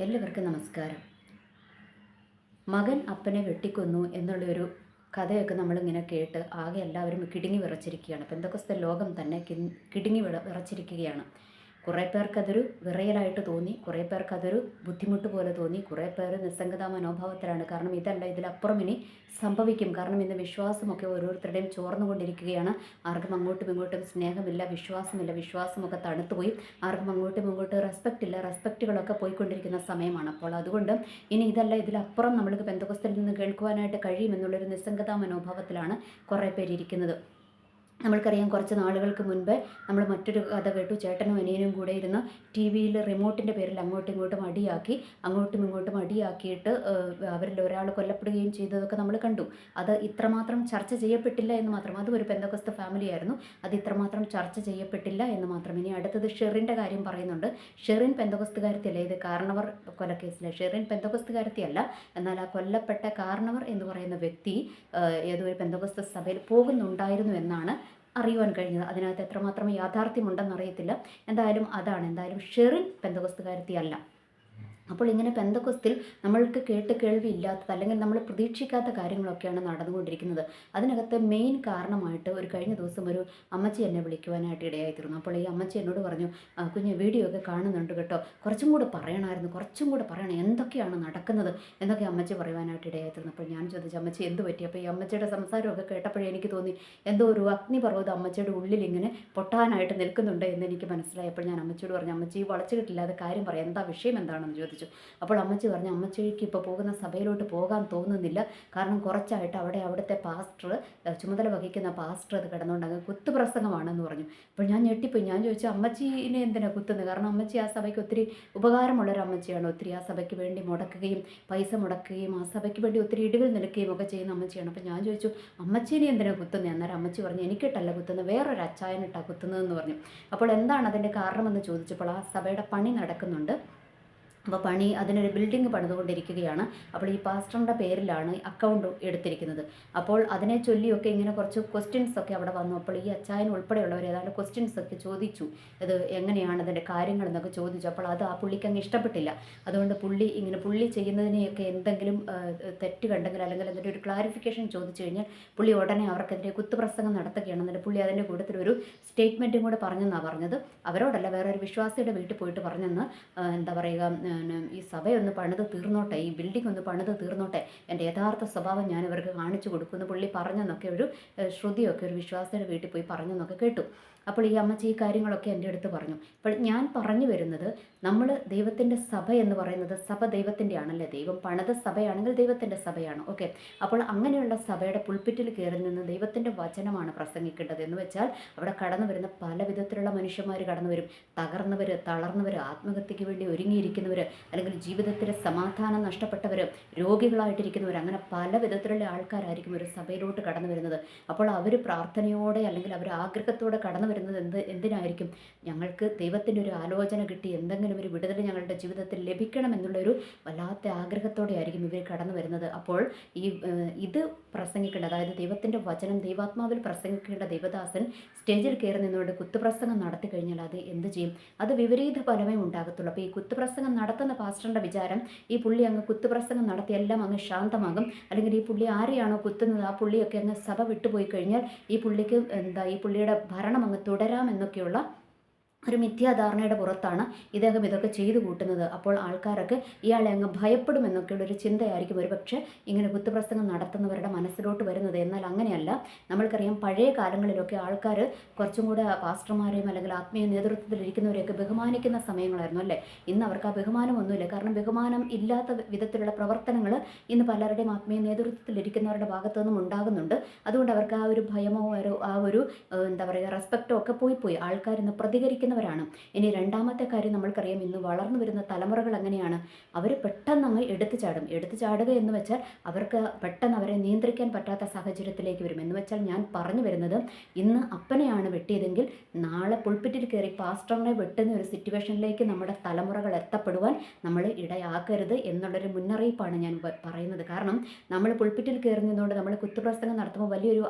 എല്ലാവർക്കും നമസ്കാരം. മകൻ അപ്പനെ വെട്ടിക്കൊന്നു എന്നുള്ളൊരു കഥയൊക്കെ നമ്മളിങ്ങനെ കേട്ട് ആകെ എല്ലാവരും കിടുങ്ങി വിറച്ചിരിക്കുകയാണ്. പെന്തക്കോസ്തൽ ലോകം തന്നെ കിടുങ്ങി വിറച്ചിരിക്കുകയാണ്. കുറേ പേർക്കതൊരു വിറയലായിട്ട് തോന്നി, കുറേ പേർക്കതൊരു ബുദ്ധിമുട്ട് പോലെ തോന്നി, കുറേ പേർ നിസ്സംഗതാ മനോഭാവത്തിലാണ്. കാരണം ഇതല്ല, ഇതിലപ്പുറം ഇനി സംഭവിക്കും. കാരണം ഇന്ന് വിശ്വാസമൊക്കെ ഓരോരുത്തരുടെയും ചോർന്നുകൊണ്ടിരിക്കുകയാണ്. ആർക്കും അങ്ങോട്ടും ഇങ്ങോട്ടും സ്നേഹമില്ല, വിശ്വാസമില്ല, വിശ്വാസമൊക്കെ തണുത്തുപോയി. ആർക്കും അങ്ങോട്ടും ഇങ്ങോട്ടും റെസ്പെക്റ്റ് ഇല്ല, റെസ്പെക്റ്റുകളൊക്കെ പോയിക്കൊണ്ടിരിക്കുന്ന സമയമാണ്. അപ്പോൾ അതുകൊണ്ട് ഇനി ഇതല്ല, ഇതിലപ്പുറം നമ്മൾക്ക് പെന്തക്കോസ്തലിൽ നിന്ന് കേൾക്കുവാനായിട്ട് കഴിയുമെന്നുള്ളൊരു നിസ്സംഗതാ മനോഭാവത്തിലാണ് കുറേ പേരിയ്ക്കുന്നത്. നമ്മൾക്കറിയാം, കുറച്ച് നാളുകൾക്ക് മുൻപ് നമ്മൾ മറ്റൊരു കഥ കേട്ടു. ചേട്ടനും അനിയനും കൂടെ ഇരുന്ന് ടി വിയിൽ റിമോട്ടിൻ്റെ പേരിൽ അങ്ങോട്ടും ഇങ്ങോട്ടും അടിയാക്കിയിട്ട് അവരിൽ ഒരാൾ കൊല്ലപ്പെടുകയും ചെയ്തതൊക്കെ നമ്മൾ കണ്ടു. അത് ഇത്രമാത്രം ചർച്ച ചെയ്യപ്പെട്ടില്ല എന്ന് മാത്രം. അതും ഒരു പെന്തക്കോസ്ത ഫാമിലി ആയിരുന്നു. അത് ഇത്രമാത്രം ചർച്ച ചെയ്യപ്പെട്ടില്ല എന്ന് മാത്രം. ഇനി അടുത്തത് ഷെറിൻ്റെ കാര്യം പറയുന്നുണ്ട്. ഷെറിൻ പെന്തക്കോസ്തുകാരത്തിയല്ല. ഇത് കാരണവർ കൊലക്കേസിലെ ഷെറിൻ പെന്തക്കോസ്തുകാരത്തിയല്ല. എന്നാൽ ആ കൊല്ലപ്പെട്ട കാരണവർ എന്ന് പറയുന്ന വ്യക്തി ഏതോ ഒരു പെന്തക്കോസ്ത സഭയിൽ പോകുന്നുണ്ടായിരുന്നു എന്നാണ് അറിയുവാൻ കഴിഞ്ഞത്. അതിനകത്ത് എത്രമാത്രം യാഥാർത്ഥ്യമുണ്ടെന്നറിയത്തില്ല. എന്തായാലും ഷെറിൻ പെന്തക്കോസ്തുകാരത്തിയല്ല. അപ്പോൾ ഇങ്ങനെ പെന്തക്കോസ്തിൽ നമ്മൾക്ക് കേൾവിയില്ലാത്തത് അല്ലെങ്കിൽ നമ്മൾ പ്രതീക്ഷിക്കാത്ത കാര്യങ്ങളൊക്കെയാണ് നടന്നുകൊണ്ടിരിക്കുന്നത്. അതിനകത്ത് മെയിൻ കാരണമായിട്ട് കഴിഞ്ഞ ദിവസം ഒരു അമ്മച്ചി എന്നെ വിളിക്കുവാനായിട്ട് ഇടയായിത്തീർന്നു. അപ്പോൾ ഈ അമ്മച്ചി എന്നോട് പറഞ്ഞു, കുഞ്ഞ് വീഡിയോ ഒക്കെ കാണുന്നുണ്ട് കേട്ടോ, കുറച്ചും കൂടെ പറയണം, എന്തൊക്കെയാണ് നടക്കുന്നത് എന്നൊക്കെ അമ്മച്ചി പറയുവാനായിട്ട് ഇടയായിത്തീർന്നു. അപ്പോൾ ഞാൻ ചോദിച്ചു, അമ്മച്ചി എന്ത് പറ്റി? അപ്പോൾ ഈ അമ്മച്ചിയുടെ സംസാരമൊക്കെ കേട്ടപ്പോഴേ എനിക്ക് തോന്നി എന്തോ ഒരു അഗ്നിപർവ്വതം അമ്മച്ചിയുടെ ഉള്ളിൽ ഇങ്ങനെ പൊട്ടാനായിട്ട് നിൽക്കുന്നുണ്ട് എന്ന് എനിക്ക് മനസ്സിലായി. അപ്പോൾ ഞാൻ അമ്മച്ചിയോട് പറഞ്ഞു, അമ്മച്ചി വളച്ചു കിട്ടില്ലാതെ കാര്യം പറയാം, എന്താ വിഷയം എന്താണെന്ന് ചോദിച്ചു. അപ്പോൾ അമ്മച്ചി പറഞ്ഞു, അമ്മച്ചിക്ക് ഇപ്പോൾ പോകുന്ന സഭയിലോട്ട് പോകാൻ തോന്നുന്നില്ല. കാരണം കുറച്ചായിട്ട് അവിടുത്തെ പാസ്റ്റർ, ചുമതല വഹിക്കുന്ന പാസ്റ്റർ അത് കിടന്നുകൊണ്ട് അങ്ങ് കുത്തുപ്രസംഗമാണെന്ന് പറഞ്ഞു. അപ്പോൾ ഞാൻ ഞെട്ടിപ്പോയി. ഞാൻ ചോദിച്ചു, അമ്മച്ചീനെ എന്തിനാണ് കുത്തുന്നത്? കാരണം അമ്മച്ചി ആ സഭയ്ക്ക് ഒത്തിരി ഉപകാരമുള്ളൊരു അമ്മച്ചിയാണ്. ഒത്തിരി ആ സഭയ്ക്ക് വേണ്ടി മുടക്കുകയും പൈസ മുടക്കുകയും ആ സഭയ്ക്ക് വേണ്ടി ഒത്തിരി ഇടിവിൽ നിൽക്കുകയും ഒക്കെ ചെയ്യുന്ന അമ്മച്ചിയാണ്. അപ്പോൾ ഞാൻ ചോദിച്ചു, അമ്മച്ചീനെ എന്തിനാണ് കുത്തുന്നത്? അന്നേരം അമ്മച്ചി പറഞ്ഞു, എനിക്കിട്ടല്ല കുത്തുന്നത്, വേറൊരു അച്ചായനിട്ടാണ് കുത്തുന്നതെന്ന് പറഞ്ഞു. അപ്പോൾ എന്താണ് അതിൻ്റെ കാരണമെന്ന് ചോദിച്ചപ്പോൾ ആ സഭയുടെ പണി നടക്കുന്നുണ്ട്. അപ്പോൾ അതിനൊരു ബിൽഡിംഗ് പണിതുകൊണ്ടിരിക്കുകയാണ്. അപ്പോൾ ഈ പാസ്റ്ററിൻ്റെ പേരിലാണ് അക്കൗണ്ട് എടുത്തിരിക്കുന്നത്. അപ്പോൾ അതിനെ ചൊല്ലിയൊക്കെ ഇങ്ങനെ കുറച്ച് ക്വസ്റ്റ്യൻസൊക്കെ അവിടെ വന്നു. അപ്പോൾ ഈ അച്ചായൻ ഉൾപ്പെടെയുള്ളവർ ഏതാണ്ട് ക്വസ്റ്റ്യൻസൊക്കെ ചോദിച്ചു, ഇത് എങ്ങനെയാണ് അതിൻ്റെ കാര്യങ്ങളെന്നൊക്കെ ചോദിച്ചു. അപ്പോൾ അത് ആ പുള്ളിക്ക് അങ്ങ് ഇഷ്ടപ്പെട്ടില്ല. അതുകൊണ്ട് പുള്ളി ചെയ്യുന്നതിനെയൊക്കെ എന്തെങ്കിലും തെറ്റ് കണ്ടെങ്കിൽ അല്ലെങ്കിൽ അതിൻ്റെ ഒരു ക്ലാരിഫിക്കേഷൻ ചോദിച്ചു കഴിഞ്ഞാൽ പുള്ളി ഉടനെ അവർക്കെതിരെ കുത്തുപ്രസംഗം നടത്തുകയാണ്. എന്നിട്ട് പുള്ളി അതിൻ്റെ കൂട്ടത്തിലൊരു സ്റ്റേറ്റ്മെൻറ്റും കൂടെ പറഞ്ഞെന്നാണ് പറഞ്ഞത്. അവരോടല്ല, വേറെ ഒരു വിശ്വാസിയുടെ വീട്ടിൽ പോയിട്ട് പറഞ്ഞെന്ന്, എന്താ പറയുക, ഈ സഭയൊന്ന് പണിത് തീർന്നോട്ടെ, ഈ ബിൽഡിംഗ് ഒന്ന് പണിത് തീർന്നോട്ടെ, എൻ്റെ യഥാർത്ഥ സ്വഭാവം ഞാൻ ഇവർക്ക് കാണിച്ചു കൊടുക്കുമെന്ന് പുള്ളി പറഞ്ഞെന്നൊക്കെ ഒരു ശ്രുതിയൊക്കെ ഒരു വിശ്വാസിയുടെ വീട്ടിൽ പോയി പറഞ്ഞെന്നൊക്കെ കേട്ടു. അപ്പോൾ ഈ അമ്മച്ചി ഈ കാര്യങ്ങളൊക്കെ എൻ്റെ അടുത്ത് പറഞ്ഞു. അപ്പോൾ ഞാൻ പറഞ്ഞു വരുന്നത്, നമ്മൾ ദൈവത്തിൻ്റെ സഭ എന്ന് പറയുന്നത് സഭ ദൈവത്തിൻ്റെ ആണല്ലേ. ദൈവം പണിത സഭയാണെങ്കിൽ ദൈവത്തിൻ്റെ സഭയാണ്. ഓക്കെ, അപ്പോൾ അങ്ങനെയുള്ള സഭയുടെ പുൾപ്പിറ്റിൽ കയറി നിന്ന് ദൈവത്തിൻ്റെ വചനമാണ് പ്രസംഗിക്കേണ്ടത്. എന്ന് വെച്ചാൽ അവിടെ കടന്നു വരുന്ന പല വിധത്തിലുള്ള മനുഷ്യന്മാർ കടന്നു വരും. തകർന്നവർ, തളർന്നവർ, ആത്മഹത്യയ്ക്ക് വേണ്ടി ഒരുങ്ങിയിരിക്കുന്നവർ, അല്ലെങ്കിൽ ജീവിതത്തിലെ സമാധാനം നഷ്ടപ്പെട്ടവർ, രോഗികളായിട്ടിരിക്കുന്നവർ, അങ്ങനെ പല വിധത്തിലുള്ള ആൾക്കാരായിരിക്കും ഒരു സഭയിലോട്ട് കടന്നു വരുന്നത്. അപ്പോൾ അവർ പ്രാർത്ഥനയോടെ അല്ലെങ്കിൽ അവർ ആഗ്രഹത്തോടെ കടന്നു വരുന്നത് എന്തിനായിരിക്കും? ഞങ്ങൾക്ക് ദൈവത്തിൻ്റെ ഒരു ആലോചന കിട്ടി, എന്തെങ്കിലും ഒരു വിടുതൽ ഞങ്ങളുടെ ജീവിതത്തിൽ ലഭിക്കണം എന്നുള്ളൊരു വല്ലാത്ത ആഗ്രഹത്തോടെ ആയിരിക്കും ഇവർ കടന്നു വരുന്നത്. അപ്പോൾ ഇത് പ്രസംഗിക്കേണ്ട, അതായത് ദൈവത്തിൻ്റെ വചനം ദൈവാത്മാവിൽ പ്രസംഗിക്കേണ്ട ദൈവദാസൻ സ്റ്റേജിൽ കയറി നിന്നുകൊണ്ട് കുത്തുപ്രസംഗം നടത്തി കഴിഞ്ഞാൽ അത് എന്ത് ചെയ്യും? അത് വിപരീത ഫലമേ ഉണ്ടാകത്തുള്ളൂ. അപ്പോൾ ഈ കുത്തുപ്രസംഗം നടത്തുന്ന പാസ്റ്ററിൻ്റെ വിചാരം ഈ പുള്ളി അങ്ങ് കുത്തുപ്രസംഗം നടത്തി എല്ലാം അങ്ങ് ശാന്തമാകും, അല്ലെങ്കിൽ ഈ പുള്ളി ആരെയാണോ കുത്തുന്നത് ആ പുള്ളിയൊക്കെ അങ്ങ് സഭ വിട്ടുപോയി കഴിഞ്ഞാൽ ഈ പുള്ളിക്ക് ഈ പുള്ളിയുടെ ഭരണം അങ്ങ് തുടരാമെന്നൊക്കെയുള്ള ഒരു മിഥ്യാധാരണയുടെ പുറത്താണ് ഇദ്ദേഹം ഇതൊക്കെ ചെയ്തു കൂട്ടുന്നത്. അപ്പോൾ ആൾക്കാരൊക്കെ ഇയാളെ അങ്ങ് ഭയപ്പെടുമെന്നൊക്കെയുള്ളൊരു ചിന്തയായിരിക്കും ഒരുപക്ഷെ ഇങ്ങനെ കുത്തുപ്രസംഗം നടത്തുന്നവരുടെ മനസ്സിലോട്ട് വരുന്നത്. എന്നാൽ അങ്ങനെയല്ല. നമ്മൾക്കറിയാം, പഴയ കാലങ്ങളിലൊക്കെ ആൾക്കാർ കുറച്ചും കൂടെ പാസ്റ്റർമാരെയും അല്ലെങ്കിൽ ആത്മീയ നേതൃത്വത്തിലിരിക്കുന്നവരെയൊക്കെ ബഹുമാനിക്കുന്ന സമയങ്ങളായിരുന്നു അല്ലേ. ഇന്ന് അവർക്ക് ആ ബഹുമാനമൊന്നുമില്ല. കാരണം ബഹുമാനം ഇല്ലാത്ത വിധത്തിലുള്ള പ്രവർത്തനങ്ങൾ ഇന്ന് പലരുടെയും ആത്മീയ നേതൃത്വത്തിലിരിക്കുന്നവരുടെ ഭാഗത്തു നിന്നും ഉണ്ടാകുന്നുണ്ട്. അതുകൊണ്ട് അവർക്ക് ആ ഒരു ഭയമോ ആ ഒരു റെസ്പെക്റ്റോ ഒക്കെ പോയി ആൾക്കാർ ഇന്ന് പ്രതികരിക്കുന്നവരാണ്. ഇനി രണ്ടാമത്തെ കാര്യം, നമ്മൾക്കറിയാം, ഇന്ന് വളർന്നു വരുന്ന തലമുറകൾ എങ്ങനെയാണ്? അവർ പെട്ടെന്ന് അങ്ങ് എടുത്തു ചാടുക എന്ന് വെച്ചാൽ അവർക്ക് പെട്ടെന്ന് അവരെ നിയന്ത്രിക്കാൻ പറ്റാത്ത സാഹചര്യത്തിലേക്ക് വരും. എന്ന് വെച്ചാൽ ഞാൻ പറഞ്ഞു വരുന്നത്, ഇന്ന് അപ്പനെയാണ് വെട്ടിയതെങ്കിൽ നാളെ പുൾപ്പിറ്റിൽ കയറി പാസ്റ്ററിനെ വെട്ടുന്ന ഒരു സിറ്റുവേഷനിലേക്ക് നമ്മുടെ തലമുറകൾ എത്തപ്പെടുവാൻ നമ്മൾ ഇടയാക്കരുത് എന്നുള്ളൊരു മുന്നറിയിപ്പാണ് ഞാൻ പറയുന്നത്. കാരണം നമ്മൾ പുൾപ്പിറ്റിൽ കയറി നിന്നുകൊണ്ട് നമ്മൾ കുത്തുപ്രസംഗം നടത്തുമ്പോൾ വലിയൊരു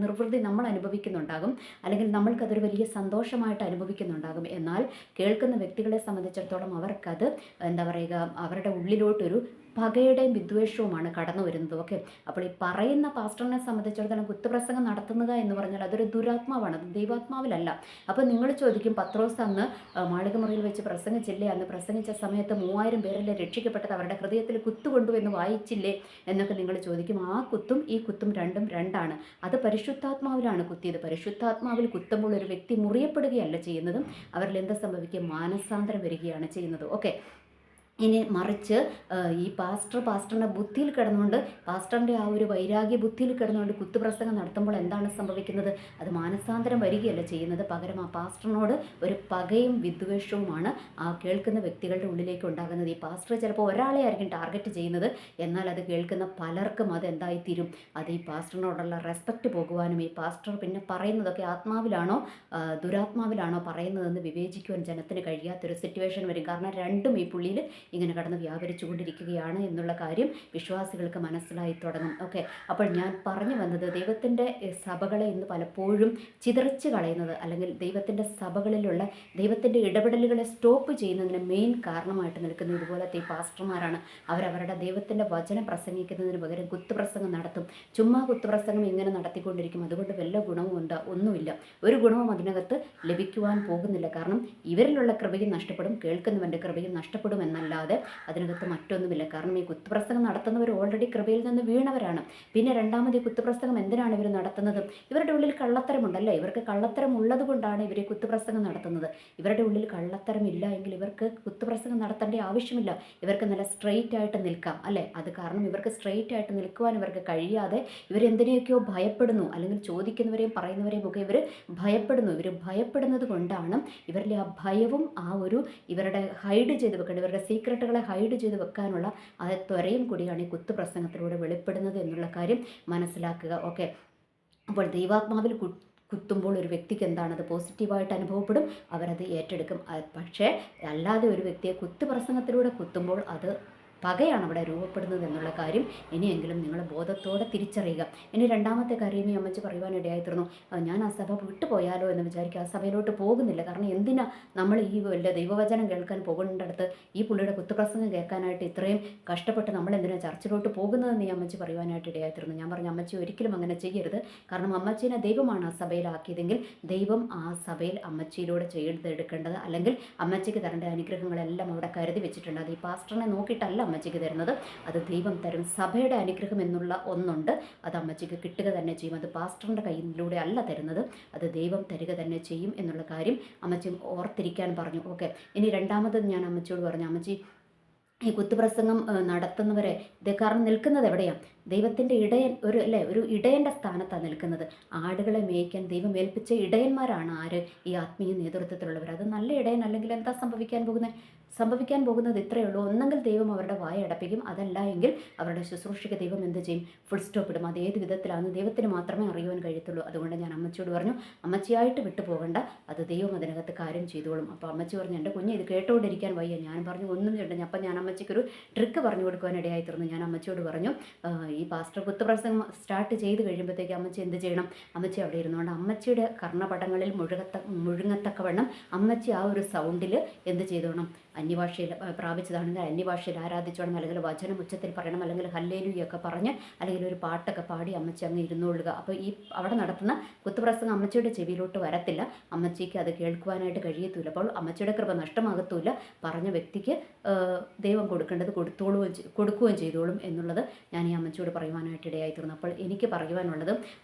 നിർവൃതി നമ്മൾ അനുഭവിക്കുന്നുണ്ടാകും, അല്ലെങ്കിൽ നമ്മൾക്കതൊരു വലിയ സന്തോഷമായിട്ട് അനുഭവിക്കും. സംഭവിക്കുന്നുണ്ടാകും. എന്നാൽ കേൾക്കുന്ന വ്യക്തികളെ സംബന്ധിച്ചിടത്തോളം അവർക്കത് എന്താ പറയുക, അവരുടെ ഉള്ളിലോട്ടൊരു പകയുടെയും വിദ്വേഷവുമാണ് കടന്നു വരുന്നത്. ഓക്കെ, അപ്പോൾ ഈ പറയുന്ന പാസ്റ്ററിനെ സംബന്ധിച്ചിടത്തോളം കുത്തുപ്രസംഗം നടത്തുക എന്ന് പറഞ്ഞാൽ അതൊരു ദുരാത്മാവാണ്, അത് ദൈവാത്മാവിലല്ല. അപ്പോൾ നിങ്ങൾ ചോദിക്കും, പത്രോസ് അന്ന് മാളികമുറിയിൽ വെച്ച് പ്രസംഗിച്ചില്ലേ, അന്ന് പ്രസംഗിച്ച സമയത്ത് 3000 പേരല്ലേ രക്ഷിക്കപ്പെട്ടത്, അവരുടെ ഹൃദയത്തിൽ കുത്തുകൊണ്ടു എന്ന് വായിച്ചില്ലേ എന്നൊക്കെ നിങ്ങൾ ചോദിക്കും. ആ കുത്തും ഈ കുത്തും രണ്ടും രണ്ടാണ്. അത് പരിശുദ്ധാത്മാവിലാണ് കുത്തിയത്. പരിശുദ്ധാത്മാവിൽ കുത്തുമ്പോൾ ഒരു വ്യക്തി മുറിയപ്പെടുകയല്ല ചെയ്യുന്നതും, അവരിൽ എന്ത് സംഭവിക്കും, മാനസാന്തരം വരികയാണ് ചെയ്യുന്നത്. ഓക്കെ, ഇനി മറിച്ച് ഈ പാസ്റ്ററിൻ്റെ ബുദ്ധിയിൽ കിടന്നുകൊണ്ട്, പാസ്റ്ററിൻ്റെ ആ ഒരു വൈരാഗ്യ ബുദ്ധിയിൽ കിടന്നുകൊണ്ട് കുത്തുപ്രസംഗം നടത്തുമ്പോൾ എന്താണ് സംഭവിക്കുന്നത്, അത് മാനസാന്തരം വരികയല്ല ചെയ്യുന്നത്. പകരം ആ പാസ്റ്ററിനോട് ഒരു പകയും വിദ്വേഷവുമാണ് ആ കേൾക്കുന്ന വ്യക്തികളുടെ ഉള്ളിലേക്ക് ഉണ്ടാകുന്നത്. ഈ പാസ്റ്റർ ചിലപ്പോൾ ഒരാളെ ആയിരിക്കും ടാർഗറ്റ് ചെയ്യുന്നത്, എന്നാൽ അത് കേൾക്കുന്ന പലർക്കും അത് എന്തായിത്തീരും, അത് ഈ പാസ്റ്ററിനോടുള്ള റെസ്പെക്റ്റ് പോകുവാനും, ഈ പാസ്റ്റർ പിന്നെ പറയുന്നതൊക്കെ ആത്മാവിലാണോ ദുരാത്മാവിലാണോ പറയുന്നതെന്ന് വിവേചിക്കുവാൻ ജനത്തിന് കഴിയാത്തൊരു സിറ്റുവേഷൻ വരും. കാരണം രണ്ടും ഈ പുള്ളിയിൽ ഇങ്ങനെ കടന്ന് വ്യാപരിച്ചു കൊണ്ടിരിക്കുകയാണ് എന്നുള്ള കാര്യം വിശ്വാസികൾക്ക് മനസ്സിലായി തുടങ്ങും. ഓക്കെ, അപ്പോൾ ഞാൻ പറഞ്ഞു വന്നത്, ദൈവത്തിൻ്റെ സഭകളെ ഇന്ന് പലപ്പോഴും ചിതറിച്ച് കളയുന്നത്, അല്ലെങ്കിൽ ദൈവത്തിൻ്റെ സഭകളിലുള്ള ദൈവത്തിൻ്റെ ഇടപെടലുകളെ സ്റ്റോപ്പ് ചെയ്യുന്നതിന് മെയിൻ കാരണമായിട്ട് നിൽക്കുന്ന ഇതുപോലത്തെ ഈ പാസ്റ്റർമാരാണ്. അവരവരുടെ ദൈവത്തിൻ്റെ വചനം പ്രസംഗിക്കുന്നതിന് പകരം കുത്തുപ്രസംഗം നടത്തും. ചുമ്മാ കുത്തുപ്രസംഗം ഇങ്ങനെ നടത്തിക്കൊണ്ടിരിക്കും. അതുകൊണ്ട് വല്ല ഗുണവും ഉണ്ട്? ഒന്നുമില്ല. ഒരു ഗുണവും അതിനകത്ത് ലഭിക്കുവാൻ പോകുന്നില്ല. കാരണം ഇവരിലുള്ള കൃപയും നഷ്ടപ്പെടും, കേൾക്കുന്നവൻ്റെ കൃപയും നഷ്ടപ്പെടും എന്നല്ലാതെ അതിനകത്ത് മറ്റൊന്നുമില്ല. കാരണം ഈ കുത്തുപ്രസംഗം നടത്തുന്നവർ ഓൾറെഡി കൃപയിൽ നിന്ന് വീണവരാണ്. പിന്നെ രണ്ടാമത് ഈ കുത്തുപ്രസംഗം എന്തിനാണ് ഇവർ നടത്തുന്നത്? ഇവരുടെ ഉള്ളിൽ കള്ളത്തരമുണ്ടല്ലേ, ഇവർക്ക് കള്ളത്തരം ഉള്ളത് കൊണ്ടാണ് ഇവർ കുത്തുപ്രസംഗം നടത്തുന്നത്. ഇവരുടെ ഉള്ളിൽ കള്ളത്തരമില്ല എങ്കിൽ ഇവർക്ക് കുത്തുപ്രസംഗം നടത്തേണ്ട ആവശ്യമില്ല. ഇവർക്ക് നല്ല സ്ട്രെയിറ്റ് ആയിട്ട് നിൽക്കാം അല്ലേ. അത് കാരണം ഇവർക്ക് സ്ട്രെയിറ്റ് ആയിട്ട് നിൽക്കുവാൻ ഇവർക്ക് കഴിയാതെ ഇവരെന്തിനെയൊക്കെയോ ഭയപ്പെടുന്നു, അല്ലെങ്കിൽ ചോദിക്കുന്നവരെയും പറയുന്നവരെയും ഒക്കെ ഇവർ ഭയപ്പെടുന്നു. ഇവർ ഭയപ്പെടുന്നത് കൊണ്ടാണ് ഇവരിലെ ആ ഭയവും ആ ഒരു ഇവരുടെ ഹൈഡ് ചെയ്ത് വെക്കേണ്ട, ഇവരുടെ സീക്രട്ടുകളെ ഹൈഡ് ചെയ്ത് വെക്കാനുള്ള ആ ത്വരയും കൂടിയാണ് ഈ കുത്തുപ്രസംഗത്തിലൂടെ വെളിപ്പെടുന്നത് എന്നുള്ള കാര്യം മനസ്സിലാക്കുക. ഓക്കെ, അപ്പോൾ ദൈവാത്മാവിൽ കുത്തുമ്പോൾ ഒരു വ്യക്തിക്ക് എന്താണത് പോസിറ്റീവായിട്ട് അനുഭവപ്പെടും, അവരത് ഏറ്റെടുക്കും. പക്ഷേ അല്ലാതെ ഒരു വ്യക്തിയെ കുത്തുപ്രസംഗത്തിലൂടെ കുത്തുമ്പോൾ അത് പകയാണ് അവിടെ രൂപപ്പെടുന്നത് എന്നുള്ള കാര്യം ഇനിയെങ്കിലും നിങ്ങൾ ബോധത്തോടെ തിരിച്ചറിയുക. ഇനി രണ്ടാമത്തെ കാര്യം ഈ അമ്മച്ചി പറയുവാനിടയായിത്തീർന്നു, ഞാൻ ആ സഭ വിട്ടുപോയാലോ എന്ന് വിചാരിക്കുക. ആ സഭയിലോട്ട് പോകുന്നില്ല. കാരണം എന്തിനാ നമ്മൾ ഈ വല്ല ദൈവവചനം കേൾക്കാൻ പോകേണ്ടടുത്ത് ഈ പുള്ളിയുടെ കുത്തുപ്രസംഗം കേൾക്കാനായിട്ട് ഇത്രയും കഷ്ടപ്പെട്ട് നമ്മൾ എന്തിനാ ചർച്ചിലോട്ട് പോകുന്നതെന്ന് ഈ അമ്മച്ചി പറയുവാനായിട്ട് ഇടയായിത്തീർന്നു. ഞാൻ പറഞ്ഞു, അമ്മച്ചി ഒരിക്കലും അങ്ങനെ ചെയ്യരുത്. കാരണം അമ്മച്ചീനെ ദൈവമാണ് ആ സഭയിലാക്കിയതെങ്കിൽ ദൈവം ആ സഭയിൽ അമ്മച്ചിയിലൂടെ ചെയ്തെടുക്കേണ്ടത്, അല്ലെങ്കിൽ അമ്മച്ചിക്ക് തരേണ്ട അനുഗ്രഹങ്ങളെല്ലാം അവിടെ കരുതി വെച്ചിട്ടുണ്ട്. അത് ഈ പാസ്റ്ററിനെ നോക്കിയിട്ടല്ല അമ്മച്ചിക്ക് തരുന്നത്, അത് ദൈവം തരും. സഭയുടെ അനുഗ്രഹം എന്നുള്ള ഒന്നുണ്ട്, അത് അമ്മച്ചിക്ക് കിട്ടുക തന്നെ ചെയ്യും. അത് പാസ്റ്ററിൻ്റെ കയ്യിലൂടെ അല്ല തരുന്നത്, അത് ദൈവം തരിക തന്നെ ചെയ്യും എന്നുള്ള കാര്യം അമ്മച്ചി ഓർത്തിരിക്കാൻ പറഞ്ഞു. ഓക്കെ, ഇനി രണ്ടാമത് ഞാൻ അമ്മച്ചിയോട് പറഞ്ഞു, അമ്മച്ചി ഈ കുത്തുപ്രസംഗം നടത്തുന്നവരെ കാരണം നിൽക്കുന്നത് എവിടെയാണ്? ദൈവത്തിൻ്റെ ഇടയൻ, ഒരു ഇടയൻ്റെ സ്ഥാനത്താണ് നിൽക്കുന്നത്. ആടുകളെ മേയ്ക്കാൻ ദൈവം ഏൽപ്പിച്ച ഇടയന്മാരാണ് ആര്? ഈ ആത്മീയ നേതൃത്വത്തിലുള്ളവർ. അത് നല്ല ഇടയൻ അല്ലെങ്കിൽ എന്താ സംഭവിക്കാൻ പോകുന്നത് ഇത്രയേ ഉള്ളൂ. ഒന്നെങ്കിൽ ദൈവം അവരുടെ വായ അടപ്പിക്കും, അതല്ല എങ്കിൽ അവരുടെ ശുശ്രൂഷയ്ക്ക് ദൈവം എന്ത് ചെയ്യും? ഫുൾ സ്റ്റോപ്പ് ഇടും. അത് ഏത് വിധത്തിലാണെന്ന് ദൈവത്തിന് മാത്രമേ അറിയുവാൻ കഴിയത്തുള്ളൂ. അതുകൊണ്ട് ഞാൻ അമ്മച്ചിയോട് പറഞ്ഞു, അമ്മച്ചിയായിട്ട് വിട്ടുപോകണ്ട, അത് ദൈവം അതിനകത്ത് കാര്യം ചെയ്തോളും. അപ്പോൾ അമ്മച്ചി പറഞ്ഞു, എൻ്റെ കുഞ്ഞ് ഇത് കേട്ടുകൊണ്ടിരിക്കാൻ വയ്യ. ഞാൻ പറഞ്ഞു, ഒന്നും ചെയ്യണ്ട. അപ്പം ഞാൻ അമ്മച്ചിക്കൊരു ട്രിക്ക് പറഞ്ഞു കൊടുക്കുവാനിടയായിത്തീർന്നു. ഞാൻ അമ്മച്ചിയോട് പറഞ്ഞു, ഈ പാസ്റ്റർ കുത്തുപ്രസംഗം സ്റ്റാർട്ട് ചെയ്ത് കഴിയുമ്പോഴത്തേക്ക് അമ്മച്ചി എന്ത് ചെയ്യണം? അമ്മച്ചി അവിടെ ഇരുന്നുകൊണ്ട് അമ്മച്ചിയുടെ കർണപടങ്ങളിൽ മുഴുങ്ങത്തക്കവണ്ണം അമ്മച്ചി ആ ഒരു സൗണ്ടിൽ എന്ത് ചെയ്തോണം? അന്യഭാഷയിൽ പ്രാപിച്ചതാണെങ്കിൽ അന്യഭാഷയിൽ ആരാധിച്ചോണം, അല്ലെങ്കിൽ വചനം ഉച്ചത്തിൽ പറയണം, അല്ലെങ്കിൽ ഹല്ലേലൂയൊക്കെ പറഞ്ഞ്, അല്ലെങ്കിൽ ഒരു പാട്ടൊക്കെ പാടി അമ്മച്ചി അങ്ങ് ഇരുന്നുകൊള്ളുക. അപ്പോൾ ഈ അവിടെ നടത്തുന്ന കുത്തുപ്രസംഗം അമ്മച്ചിയുടെ ചെവിയിലോട്ട് വരത്തില്ല, അമ്മച്ചിക്ക് അത് കേൾക്കുവാനായിട്ട് കഴിയത്തില്ല. അപ്പോൾ അമ്മച്ചിയുടെ കൃപ നഷ്ടമാകത്തുമില്ല, പറഞ്ഞ വ്യക്തിക്ക് ദൈവം കൊടുക്കേണ്ടത് കൊടുക്കുകയും ചെയ്തോളും എന്നുള്ളത് ഞാൻ ഈ അമ്മച്ചിയോട് പറയുവാനായിട്ട് ഇടയായിത്തീർന്നു. അപ്പോൾ എനിക്ക് പറയുവാനുള്ളത്,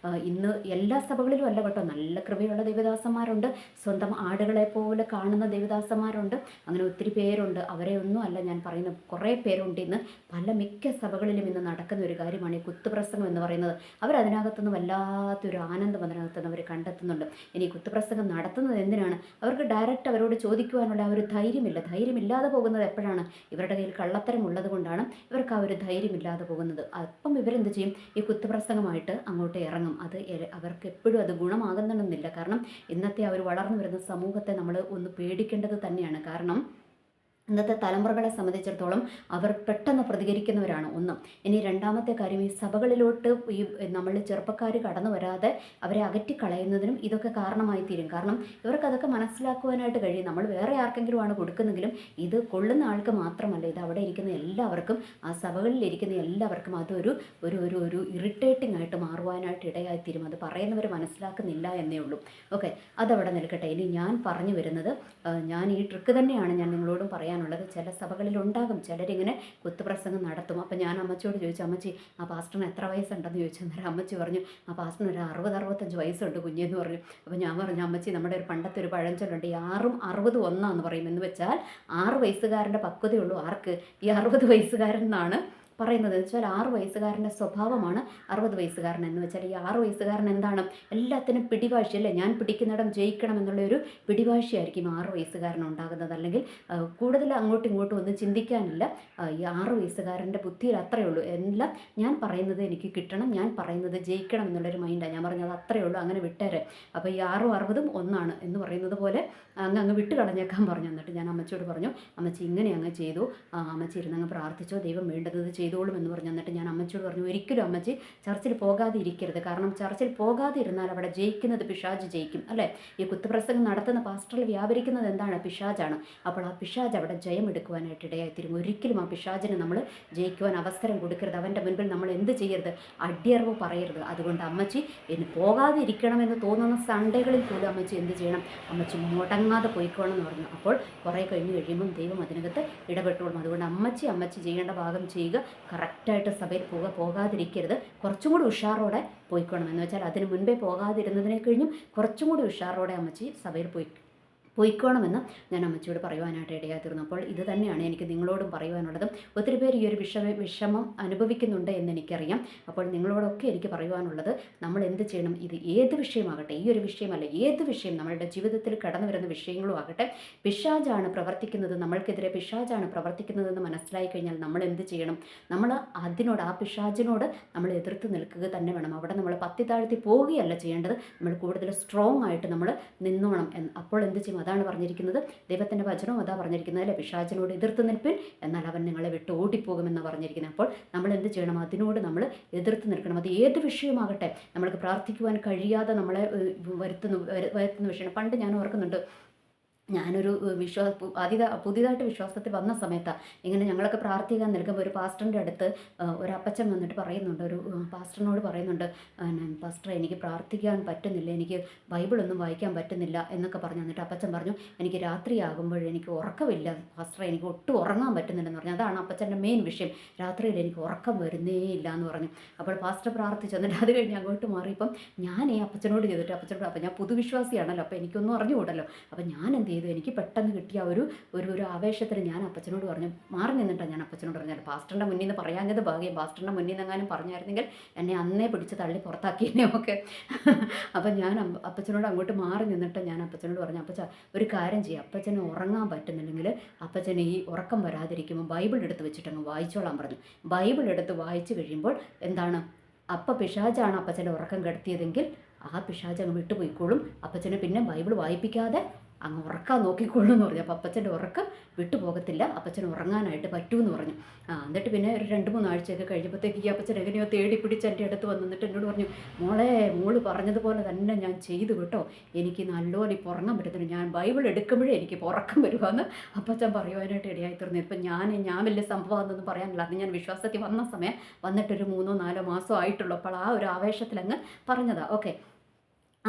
ഇന്ന് എല്ലാ സഭകളിലും അല്ല കേട്ടോ, നല്ല കൃപയുള്ള ദൈവദാസന്മാരുണ്ട്, സ്വന്തം ആടുകളെ പോലെ കാണുന്ന ദൈവദാസന്മാരുണ്ട്, അങ്ങനെ ഒത്തിരി പേരുണ്ട്. അവരെ ഒന്നും അല്ല ഞാൻ പറയുന്നത്, കുറേ പേരുണ്ട്. ഇന്ന് മിക്ക സഭകളിലും ഇന്ന് നടക്കുന്ന ഒരു കാര്യമാണ് ഈ കുത്തുപ്രസംഗം എന്ന് പറയുന്നത്. അവരതിനകത്തുനിന്ന് വല്ലാത്തൊരു ആനന്ദം അതിനകത്തുനിന്ന് അവർ കണ്ടെത്തുന്നുണ്ട്. ഇനി കുത്തുപ്രസംഗം നടത്തുന്നത് എന്തിനാണ്? അവർക്ക് ഡയറക്റ്റ് അവരോട് ചോദിക്കുവാനുള്ള ആ ഒരു ധൈര്യമില്ലാതെ പോകുന്നത് എപ്പോഴാണ്? ഇവരുടെ കയ്യിൽ കള്ളത്തരം ഉള്ളത് കൊണ്ടാണ് ഇവർക്ക് ആ ഒരു ധൈര്യമില്ലാതെ പോകുന്നത്. അപ്പം ഇവരെന്ത് ചെയ്യും? ഈ കുത്തുപ്രസംഗമായിട്ട് അങ്ങോട്ട് ഇറങ്ങും. അത് അവർക്ക് എപ്പോഴും അത് ഗുണമാകുന്നില്ല. കാരണം ഇന്നത്തെ അവർ വളർന്നു വരുന്ന സമൂഹത്തെ നമ്മൾ ഒന്ന് പേടിക്കേണ്ടത് തന്നെയാണ്. കാരണം ഇന്നത്തെ തലമുറകളെ സംബന്ധിച്ചിടത്തോളം അവർ പെട്ടെന്ന് പ്രതികരിക്കുന്നവരാണ് ഒന്ന്. ഇനി രണ്ടാമത്തെ കാര്യം, ഈ സഭകളിലോട്ട് ഈ നമ്മൾ ചെറുപ്പക്കാർ കടന്നു വരാതെ അവരെ അകറ്റിക്കളയുന്നതിനും ഇതൊക്കെ കാരണമായി തീരും. കാരണം ഇവർക്കതൊക്കെ മനസ്സിലാക്കുവാനായിട്ട് കഴിയും. നമ്മൾ വേറെ ആർക്കെങ്കിലുമാണ് കൊടുക്കുന്നെങ്കിലും ഇത് കൊള്ളുന്ന ആൾക്ക് മാത്രമല്ല, ഇത് അവിടെ ഇരിക്കുന്ന എല്ലാവർക്കും, ആ സഭകളിലിരിക്കുന്ന എല്ലാവർക്കും അതൊരു ഒരു ഒരു ഒരു ഇറിറ്റേറ്റിംഗ് ആയിട്ട് മാറുവാനായിട്ട് ഇടയായിത്തീരും. അത് പറയുന്നവർ മനസ്സിലാക്കുന്നില്ല എന്നേ ഉള്ളൂ. ഓക്കെ, അതവിടെ നിൽക്കട്ടെ. ഇനി ഞാൻ പറഞ്ഞു വരുന്നത്, ഞാൻ ഈ ട്രിക്ക് തന്നെയാണ് ഞാൻ നിങ്ങളോടും പറയാനുള്ളത്. ചില സഭകളിലുണ്ടാകും ചിലരിങ്ങനെ കുത്തുപ്രസംഗം നടത്തും. അപ്പം ഞാൻ അമ്മച്ചിയോട് ചോദിച്ചു, അമ്മച്ചി ആ പാസ്റ്ററിന് എത്ര വയസ്സുണ്ടെന്ന് ചോദിച്ചു. അന്നേരം അമ്മച്ചി പറഞ്ഞു, ആ പാസ്റ്ററിന് ഒരു 60-65 വയസ്സുണ്ട് കുഞ്ഞെന്ന് പറഞ്ഞു. അപ്പോൾ ഞാൻ പറഞ്ഞു, അമ്മച്ചി നമ്മുടെ ഒരു പണ്ടത്തെ ഒരു പഴഞ്ചൊല്ലുണ്ട്, ഈ 6ഉം 60 ഒന്നാന്ന് പറയും. എന്ന് വെച്ചാൽ 6 വയസ്സുകാരൻ്റെ പക്വതയുള്ളൂ ആർക്ക്? ഈ 60 വയസ്സുകാരൻ എന്നാണ് പറയുന്നത്. വെച്ചാൽ 6 വയസ്സുകാരൻ്റെ സ്വഭാവമാണ് 60 വയസ്സുകാരൻ. എന്ന് വെച്ചാൽ ഈ 6 വയസ്സുകാരൻ എന്താണ്? എല്ലാത്തിനും പിടിവാശി അല്ലേ, ഞാൻ പിടിക്കുന്നിടം ജയിക്കണം എന്നുള്ളൊരു പിടിവാശിയായിരിക്കും 6 വയസ്സുകാരൻ ഉണ്ടാകുന്നത്. അല്ലെങ്കിൽ കൂടുതൽ അങ്ങോട്ടും ഇങ്ങോട്ടും ഒന്നും ചിന്തിക്കാനില്ല. ഈ 6 വയസ്സുകാരൻ്റെ ബുദ്ധിയിൽ അത്രയേ ഉള്ളൂ, എല്ലാം ഞാൻ പറയുന്നത് എനിക്ക് കിട്ടണം, ഞാൻ പറയുന്നത് ജയിക്കണം എന്നുള്ളൊരു മൈൻഡാണ്. ഞാൻ പറഞ്ഞത് അത്രയേ ഉള്ളൂ, അങ്ങനെ വിട്ടേരെ. അപ്പോൾ ഈ 6ഉം 60ഉം ഒന്നാണ് എന്ന് പറയുന്നത് പോലെ അങ്ങ് വിട്ട് കളഞ്ഞേക്കാൻ പറഞ്ഞു. എന്നിട്ട് ഞാൻ അമ്മച്ചിയോട് പറഞ്ഞു, അമ്മച്ചി ഇങ്ങനെ അങ്ങ് ചെയ്തു, അമ്മച്ചി ഇരുന്നങ്ങ് പ്രാർത്ഥിച്ചോ, ദൈവം വേണ്ടത് ചെയ്തോളും എന്ന് പറഞ്ഞു. എന്നിട്ട് ഞാൻ അമ്മച്ചിയോട് പറഞ്ഞു, ഒരിക്കലും അമ്മച്ചി ചർച്ചിൽ പോകാതെ ഇരിക്കരുത്. കാരണം ചർച്ചിൽ പോകാതെ ഇരുന്നാൽ അവിടെ ജയിക്കുന്നത് പിശാച് ജയിക്കും അല്ലേ. ഈ കുത്തുപ്രസംഗം നടത്തുന്ന പാസ്റ്ററിൽ വ്യാപരിക്കുന്നത് എന്താണ്? പിശാചാണ്. അപ്പോൾ ആ പിശാച് അവിടെ ജയം എടുക്കുവാനായിട്ട് ഇടയായിത്തീരും. ഒരിക്കലും ആ പിശാചിന് നമ്മൾ ജയിക്കുവാൻ അവസരം കൊടുക്കരുത്. അവൻ്റെ മുൻപിൽ നമ്മൾ എന്ത് ചെയ്യരുത്? അടിയറവ് പറയരുത്. അതുകൊണ്ട് അമ്മച്ചി ഇനി പോകാതെ ഇരിക്കണമെന്ന് തോന്നുന്ന സൺഡേകളിൽ പോലും അമ്മച്ചി എന്ത് ചെയ്യണം? അമ്മച്ചി മുടങ്ങാതെ പോയിക്കോണം എന്ന് പറഞ്ഞു. അപ്പോൾ കുറേ കഴിഞ്ഞ് കഴിയുമ്പം ദൈവം അതിനകത്ത് ഇടപെട്ടോളും. അതുകൊണ്ട് അമ്മച്ചി ചെയ്യേണ്ട ഭാഗം ചെയ്യുക, കറക്റ്റായിട്ട് സഭയിൽ പോകാതിരിക്കരുത്. കുറച്ചും കൂടി ഉഷാറോടെ പോയിക്കോണം. എന്ന് വെച്ചാൽ അതിന് മുൻപേ പോകാതിരുന്നതിനെ കഴിഞ്ഞും കുറച്ചും കൂടി ഉഷാറോടെ അമ്മച്ചി സഭയിൽ പോയിക്കോണമെന്ന് ഞാൻ അമ്മച്ചിയോട് പറയുവാനായിട്ട് ഇടയായിത്തീർന്നു. അപ്പോൾ ഇത് തന്നെയാണ് എനിക്ക് നിങ്ങളോടും പറയുവാനുള്ളതും. ഒത്തിരി പേര് ഈ ഒരു വിഷമം അനുഭവിക്കുന്നുണ്ട് എന്ന് എനിക്കറിയാം. അപ്പോൾ നിങ്ങളോടൊക്കെ എനിക്ക് പറയുവാനുള്ളത്, നമ്മൾ എന്ത് ചെയ്യണം? ഇത് ഏത് വിഷയമാകട്ടെ, ഈ ഒരു വിഷയമല്ല, ഏത് വിഷയം നമ്മളുടെ ജീവിതത്തിൽ കടന്നു വരുന്ന വിഷയങ്ങളും ആകട്ടെ, പിശാചാണ് പ്രവർത്തിക്കുന്നത്, നമ്മൾക്കെതിരെ പിശാചാണ് പ്രവർത്തിക്കുന്നതെന്ന് മനസ്സിലായി കഴിഞ്ഞാൽ നമ്മൾ എന്ത് ചെയ്യണം? നമ്മൾ അതിനോട്, ആ പിശാചിനോട് നമ്മൾ എതിർത്ത് നിൽക്കുക തന്നെ വേണം. അവിടെ നമ്മൾ പത്തി താഴ്ത്തി പോവുകയല്ല ചെയ്യേണ്ടത്, നമ്മൾ കൂടുതൽ സ്ട്രോങ് ആയിട്ട് നമ്മൾ നിന്നോണം. അപ്പോൾ എന്ത് ചെയ്യും? അതാണ് പറഞ്ഞിരിക്കുന്നത്. ദൈവത്തിൻ്റെ വചനവും അതാ പറഞ്ഞിരിക്കുന്നത് അല്ലേ, പിശാചിനോട് എതിർത്ത് നിൽപ്പിൻ എന്നാൽ അവൻ നിങ്ങളെ വിട്ട് ഓടിപ്പോകുമെന്ന് പറഞ്ഞിരിക്കുന്നത്. അപ്പോൾ നമ്മൾ എന്ത് ചെയ്യണം? അതിനോട് നമ്മൾ എതിർത്ത് നിൽക്കണം. അത് ഏത് വിഷയമാകട്ടെ, നമ്മൾക്ക് പ്രാർത്ഥിക്കുവാൻ കഴിയാതെ നമ്മളെ വരുത്തുന്ന വിഷയമാണ്. പണ്ട് ഞാൻ ഓർക്കുന്നുണ്ട്, ഞാനൊരു പുതിയതായിട്ട് വിശ്വാസത്തിൽ വന്ന സമയത്താണ് ഇങ്ങനെ ഞങ്ങളൊക്കെ പ്രാർത്ഥിക്കാൻ നിൽക്കുമ്പോൾ ഒരു പാസ്റ്ററിൻ്റെ അടുത്ത് ഒരു അപ്പച്ചൻ വന്നിട്ട് പറയുന്നുണ്ട്, ഒരു പാസ്റ്ററിനോട് പറയുന്നുണ്ട്, പാസ്റ്റർ എനിക്ക് പ്രാർത്ഥിക്കാൻ പറ്റുന്നില്ല, എനിക്ക് ബൈബിളൊന്നും വായിക്കാൻ പറ്റുന്നില്ല എന്നൊക്കെ പറഞ്ഞു. എന്നിട്ട് അപ്പച്ചൻ പറഞ്ഞു, എനിക്ക് രാത്രിയാകുമ്പോൾ എനിക്ക് ഉറക്കമില്ല പാസ്റ്റർ, എനിക്ക് ഒട്ടും ഉറങ്ങാൻ പറ്റുന്നില്ലെന്ന് പറഞ്ഞു. അതാണ് അപ്പച്ചൻ്റെ മെയിൻ വിഷയം, രാത്രിയിൽ എനിക്ക് ഉറക്കം വരുന്നേ ഇല്ല എന്ന് പറഞ്ഞു. അപ്പോൾ പാസ്റ്റർ പ്രാർത്ഥിച്ചു. എന്നിട്ട് അത് കഴിഞ്ഞ് അങ്ങോട്ട് മാറിയപ്പം ഞാൻ ഈ അപ്പച്ചനോട് ചെയ്തിട്ട് അപ്പച്ചനോട്, അപ്പം ഞാൻ പുതുവിശ്വാസിയാണല്ലോ, അപ്പോൾ എനിക്കൊന്നും അറിഞ്ഞുകൂടല്ലോ. അപ്പം ഞാൻ എന്ത് ചെയ്തു? എനിക്ക് പെട്ടെന്ന് കിട്ടിയ ഒരു ആവേശത്തിൽ ഞാൻ അപ്പച്ചനോട് പറഞ്ഞു, മാറി നിന്നിട്ടാണ് ഞാൻ അപ്പച്ചനോട് പറഞ്ഞാൽ, പാസ്റ്ററിൻ്റെ മുന്നിൽ നിന്ന് പറയാഞ്ഞത് ഭാഗ്യം, പാസ്റ്ററിൻ്റെ മുന്നിൽ നിന്നെങ്ങാനും പറഞ്ഞായിരുന്നെങ്കിൽ എന്നെ അന്നേ പിടിച്ച് തള്ളി പുറത്താക്കിയേ ഒക്കെ. അപ്പം ഞാൻ അപ്പച്ചനോട് അങ്ങോട്ട് മാറി നിന്നിട്ട് ഞാൻ അപ്പച്ചനോട് പറഞ്ഞു, അപ്പച്ച ഒരു കാര്യം ചെയ്യുക, അപ്പച്ചന് ഉറങ്ങാൻ പറ്റുന്നില്ലെങ്കിൽ അപ്പച്ചന് ഈ ഉറക്കം വരാതിരിക്കുമ്പോൾ ബൈബിൾ എടുത്ത് വെച്ചിട്ടങ്ങ് വായിച്ചോളാൻ പറഞ്ഞു. ബൈബിൾ എടുത്ത് വായിച്ചു കഴിയുമ്പോൾ എന്താണ്? അപ്പം പിശാചാണ് അപ്പച്ചൻ്റെ ഉറക്കം കെടുത്തിയതെങ്കിൽ ആ പിശാച് അങ്ങ് വിട്ടുപോയിക്കോളും, അപ്പച്ചനെ പിന്നെ ബൈബിൾ വായിപ്പിക്കാതെ അങ്ങ് ഉറക്കാൻ നോക്കിക്കൊള്ളൂ എന്ന് പറഞ്ഞു. അപ്പോൾ അപ്പച്ചൻ്റെ ഉറക്കം വിട്ടുപോകത്തില്ല, അപ്പച്ചന് ഉറങ്ങാനായിട്ട് പറ്റുമെന്ന് പറഞ്ഞു. എന്നിട്ട് പിന്നെ ഒരു 2-3 ആഴ്ചയൊക്കെ കഴിഞ്ഞപ്പോഴത്തേക്ക് ഈ അപ്പച്ചൻ എങ്ങനെയോ തേടി പിടിച്ച് എൻ്റെ അടുത്ത് വന്നിട്ട് എന്നോട് പറഞ്ഞു, മോള് പറഞ്ഞതുപോലെ തന്നെ ഞാൻ ചെയ്തു കേട്ടോ, എനിക്ക് നല്ലപോലെ ഇപ്പോൾ ഉറങ്ങാൻ പറ്റത്തില്ല, ഞാൻ ബൈബിൾ എടുക്കുമ്പോഴേ എനിക്ക് ഉറക്കം വരുവാന്ന് അപ്പച്ചൻ പറയുവാനായിട്ട് ഇടയായിത്തീർന്നു. ഇപ്പം ഞാൻ വലിയ സംഭവമാണെന്നൊന്നും പറയാനില്ല, അത് ഞാൻ വിശ്വാസത്തിൽ വന്ന സമയം വന്നിട്ടൊരു 3-4 മാസം ആയിട്ടുള്ളൂ. അപ്പോൾ ആ ഒരു ആവേശത്തിലങ്ങ് പറഞ്ഞതാണ്. ഓക്കെ,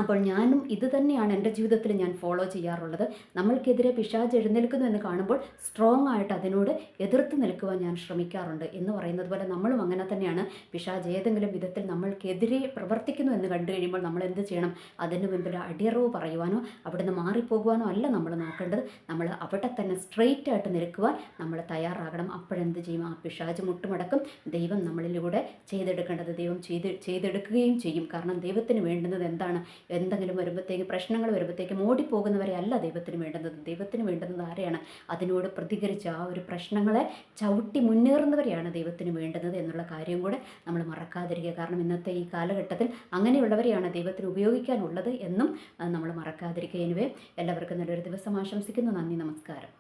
അപ്പോൾ ഞാനും ഇത് തന്നെയാണ് എൻ്റെ ജീവിതത്തിൽ ഞാൻ ഫോളോ ചെയ്യാറുള്ളത്. നമ്മൾക്കെതിരെ പിശാച് എഴുന്നേൽക്കുന്നു എന്ന് കാണുമ്പോൾ സ്ട്രോങ് ആയിട്ട് അതിനോട് എതിർത്ത് നിൽക്കുവാൻ ഞാൻ ശ്രമിക്കാറുണ്ട്. എന്ന് പറയുന്നത് പോലെ നമ്മളും അങ്ങനെ തന്നെയാണ്. പിശാച് ഏതെങ്കിലും വിധത്തിൽ നമ്മൾക്കെതിരെ പ്രവർത്തിക്കുന്നു എന്ന് കണ്ടു കഴിയുമ്പോൾ നമ്മൾ എന്ത് ചെയ്യണം? അതിന് മുൻപിൽ അടിയറവ് പറയുവാനോ അവിടുന്ന് മാറിപ്പോകുവാനോ അല്ല നമ്മൾ നോക്കേണ്ടത്. നമ്മൾ അവിടെ തന്നെ സ്ട്രെയിറ്റ് ആയിട്ട് നിൽക്കുവാൻ നമ്മൾ തയ്യാറാകണം. അപ്പോഴെന്ത് ചെയ്യും? ആ പിശാച് മുട്ടുമടക്കും. ദൈവം നമ്മളിലൂടെ ചെയ്തെടുക്കേണ്ടത് ദൈവം ചെയ്തെടുക്കുകയും ചെയ്യും. കാരണം ദൈവത്തിന് വേണ്ടുന്നത് എന്താണ്? എന്തെങ്കിലും വരുമ്പോഴത്തേക്ക്, പ്രശ്നങ്ങൾ വരുമ്പോഴത്തേക്കും ഓടിപ്പോകുന്നവരെ അല്ല ദൈവത്തിന് വേണ്ടുന്നത്. ദൈവത്തിന് വേണ്ടുന്നത് ആരെയാണ്? അതിനോട് പ്രതികരിച്ച് ആ ഒരു പ്രശ്നങ്ങളെ ചവിട്ടി മുന്നേറുന്നവരെയാണ് ദൈവത്തിന് വേണ്ടുന്നത് എന്നുള്ള കാര്യം കൂടെ നമ്മൾ മറക്കാതിരിക്കുക. കാരണം ഇന്നത്തെ ഈ കാലഘട്ടത്തിൽ അങ്ങനെയുള്ളവരെയാണ് ദൈവത്തിന് ഉപയോഗിക്കാനുള്ളത് എന്നും നമ്മൾ മറക്കാതിരിക്കുക. എനിവേ, എല്ലാവർക്കും നല്ലൊരു ദിവസം ആശംസിക്കുന്നു. നന്ദി, നമസ്കാരം.